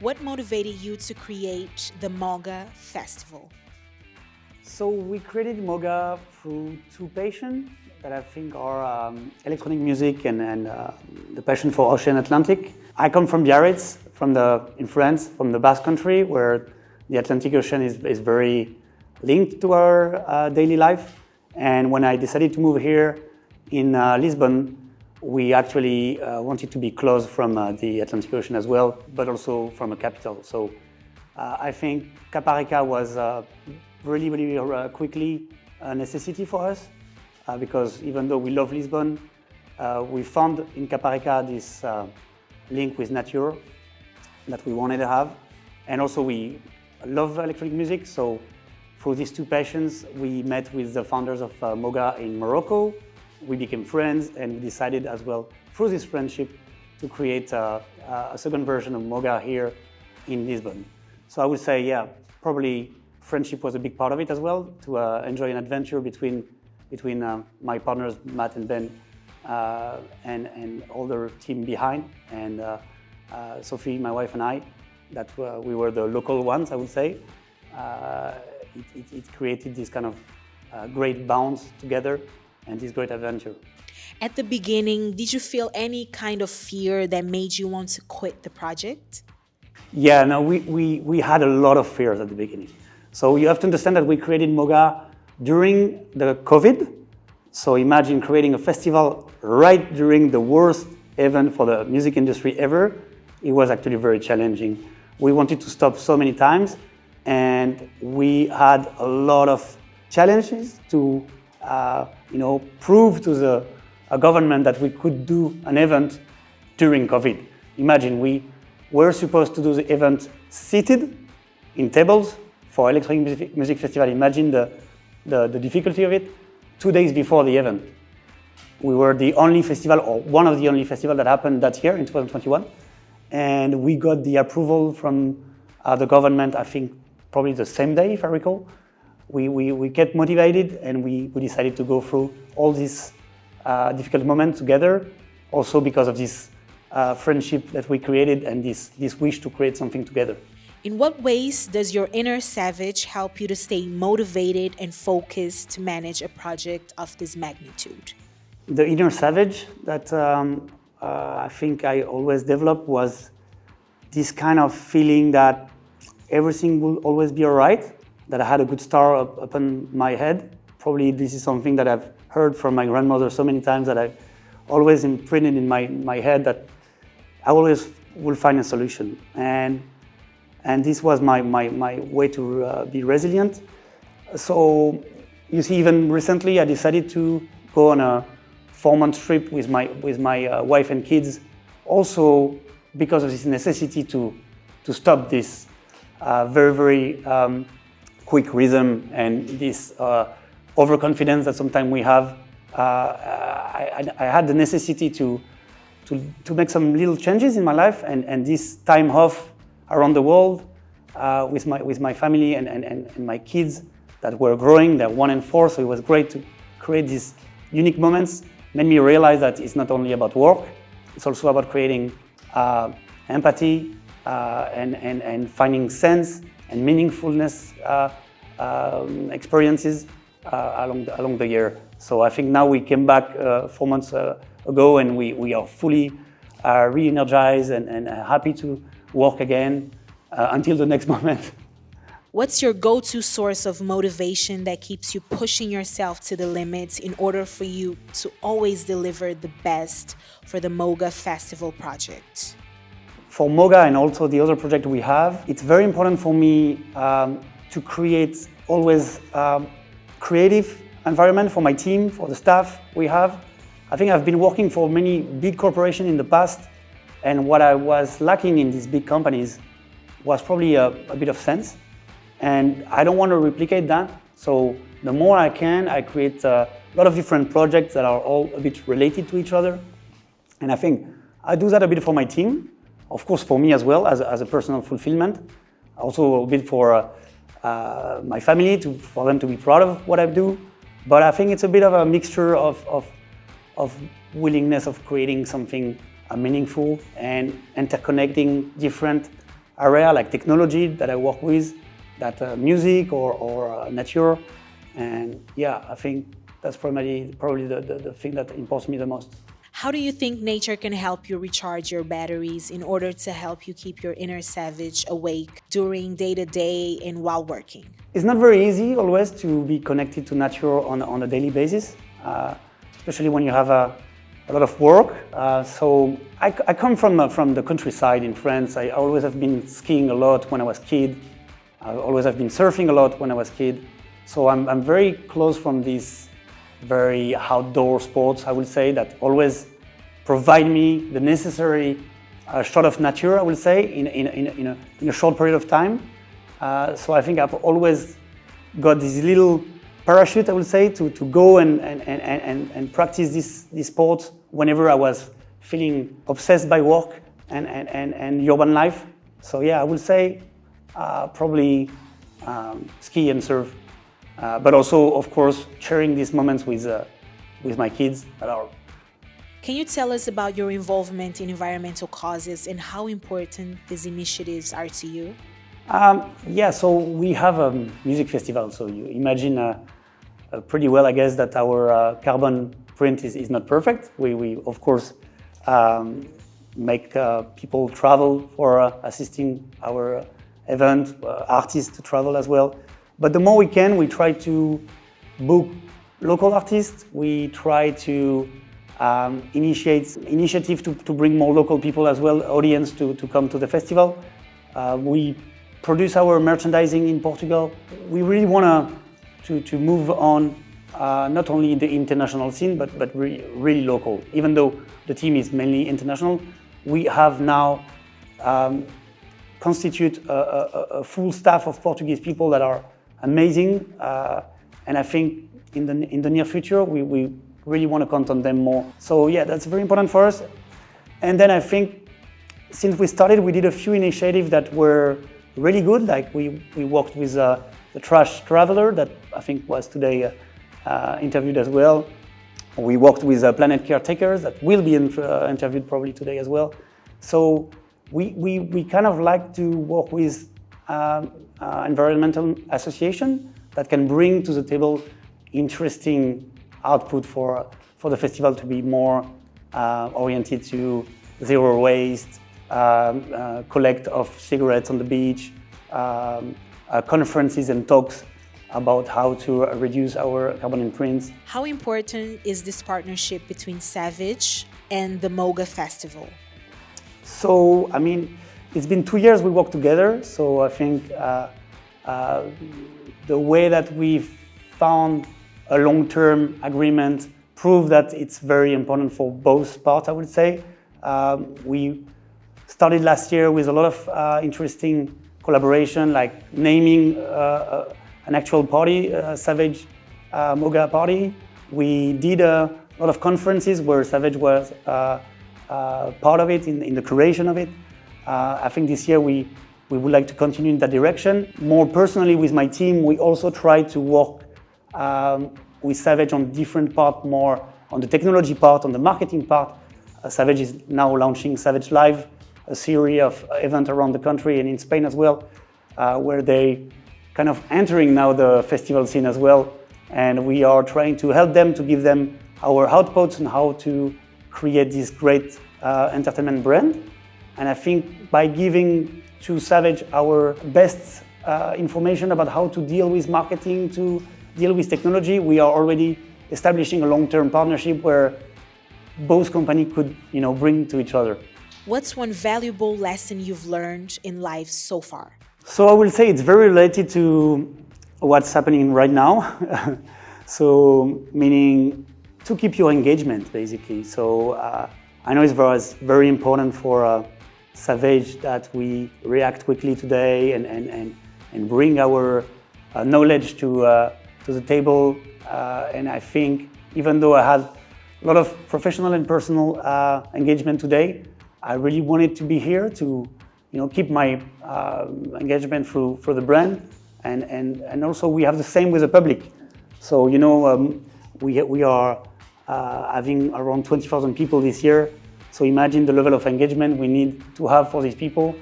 What motivated you to create the MOGA Festival? So we created MOGA through two passions that I think are electronic music and the passion for Ocean Atlantic. I come from Biarritz, in France, from the Basque Country, where the Atlantic Ocean is very linked to our daily life. And when I decided to move here in Lisbon, we actually wanted to be close from the Atlantic Ocean as well, but also from a capital. So I think Caparica was really quickly a necessity for us because even though we love Lisbon, we found in Caparica this link with nature that we wanted to have. And also we love electronic music, so through these two passions, we met with the founders of MOGA in Morocco. We became friends and we decided as well through this friendship to create a second version of MOGA here in Lisbon. So I would say, yeah, probably friendship was a big part of it as well, to enjoy an adventure between my partners, Matt and Ben, and all the team behind, and Sophie, my wife, and I, that we were the local ones, I would say. It created this kind of great bonds together and this great adventure. At the beginning, did you feel any kind of fear that made you want to quit the project? Yeah, no, we had a lot of fears at the beginning. So you have to understand that we created MOGA during the COVID. So imagine creating a festival right during the worst event for the music industry ever. It was actually very challenging. We wanted to stop so many times, and we had a lot of challenges to prove to the government that we could do an event during COVID. Imagine we were supposed to do the event seated in tables for electronic music festival. Imagine the difficulty of it. 2 days before the event, we were the only festival, or one of the only festivals that happened that year in 2021, and we got the approval from the government, I think probably the same day, if I recall. We kept motivated and we decided to go through all these difficult moments together, also because of this friendship that we created and this wish to create something together. In what ways does your inner savage help you to stay motivated and focused to manage a project of this magnitude? The inner savage that I think I always developed was this kind of feeling that everything will always be all right, that I had a good star upon my head. Probably this is something that I've heard from my grandmother so many times, that I always imprinted in my head, that I always will find a solution. And this was my way to be resilient. So you see, even recently I decided to go on a 4-month trip with my wife and kids, also because of this necessity to stop this very quick rhythm and this overconfidence that sometimes we have. I had the necessity to make some little changes in my life, and this time off around the world with my family and my kids that were growing. They're 1 and 4, so it was great to create these unique moments. Made me realize that it's not only about work, it's also about creating empathy and finding sense and meaningfulness experiences along the year. So I think now we came back 4 months ago, and we are fully re-energized and happy to work again until the next moment. What's your go-to source of motivation that keeps you pushing yourself to the limits in order for you to always deliver the best for the MOGA Festival project? For MOGA and also the other project we have, it's very important for me to create always creative environment for my team, for the staff we have. I think I've been working for many big corporations in the past, and what I was lacking in these big companies was probably a bit of sense. And I don't want to replicate that. So the more I can, I create a lot of different projects that are all a bit related to each other. And I think I do that a bit for my team, of course for me as well, as a personal fulfillment. Also a bit for my family, for them to be proud of what I do. But I think it's a bit of a mixture of willingness of creating something meaningful and interconnecting different area like technology that I work with, that music or nature. And yeah, I think that's probably the thing that imports me the most. How do you think nature can help you recharge your batteries in order to help you keep your inner savage awake during day-to-day and while working? It's not very easy always to be connected to nature on a daily basis, especially when you have a lot of work. So I come from the countryside in France. I always have been skiing a lot when I was a kid. I always have been surfing a lot when I was a kid. So I'm very close from these very outdoor sports, I would say, that always provide me the necessary shot of nature, I would say, in a short period of time. So I think I've always got this little parachute, I would say, to go and practice this sport whenever I was feeling obsessed by work and urban life. So yeah, I would say probably ski and surf. But also, of course, sharing these moments with my kids that are. Can you tell us about your involvement in environmental causes and how important these initiatives are to you? Yeah, so we have a music festival, so you imagine pretty well, I guess, that our carbon print is not perfect. We of course, make people travel for assisting our event, artists to travel as well. But the more we can, we try to book local artists. We try to initiate initiative to bring more local people as well, audience to come to the festival. We produce our merchandising in Portugal. We really want to move on, not only in the international scene, but really local. Even though the team is mainly international, we have now constitute a full staff of Portuguese people that are amazing, and I think in the near future we really want to count on them more. So yeah, that's very important for us. And then I think since we started, we did a few initiatives that were really good. Like we worked with the Trash Traveler that I think was today interviewed as well. We worked with Planet Caretakers that will be interviewed probably today as well. So we kind of like to work with environmental association that can bring to the table interesting output for the festival to be more oriented to zero waste, collect of cigarettes on the beach, conferences and talks about how to reduce our carbon imprints. How important is this partnership between SAVG and the MOGA Festival? So, I mean, it's been 2 years we worked together, so I think the way that we've found a long-term agreement proved that it's very important for both parts, I would say. We started last year with a lot of interesting collaboration, like naming an actual party, SAVG MOGA party. We did a lot of conferences where SAVG was part of it, in the creation of it. I think this year we would like to continue in that direction. More personally with my team, we also try to work with SAVG on different parts, more on the technology part, on the marketing part. SAVG is now launching SAVG Live, a series of events around the country and in Spain as well, where they kind of entering now the festival scene as well. And we are trying to help them, to give them our outputs on how to create this great entertainment brand. And I think by giving to SAVG our best information about how to deal with marketing, to deal with technology, we are already establishing a long-term partnership where both companies could, bring to each other. What's one valuable lesson you've learned in life so far? So I will say it's very related to what's happening right now. So meaning to keep your engagement, basically. So I know it was very important for SAVG that we react quickly today and bring our knowledge to the table. And I think even though I had a lot of professional and personal engagement today, I really wanted to be here to keep my engagement through the brand. And also we have the same with the public. So we are having around 20,000 people this year. So imagine the level of engagement we need to have for these people.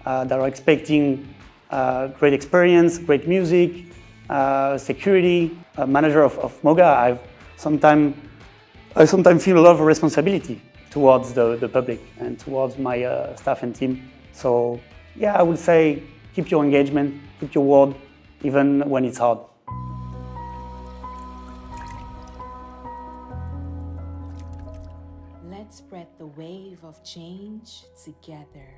that are expecting great experience, great music, security. A manager of MOGA, I sometimes feel a lot of responsibility towards the public and towards my staff and team. So yeah, I would say keep your engagement, keep your word, even when it's hard. Let's spread the wave of change together.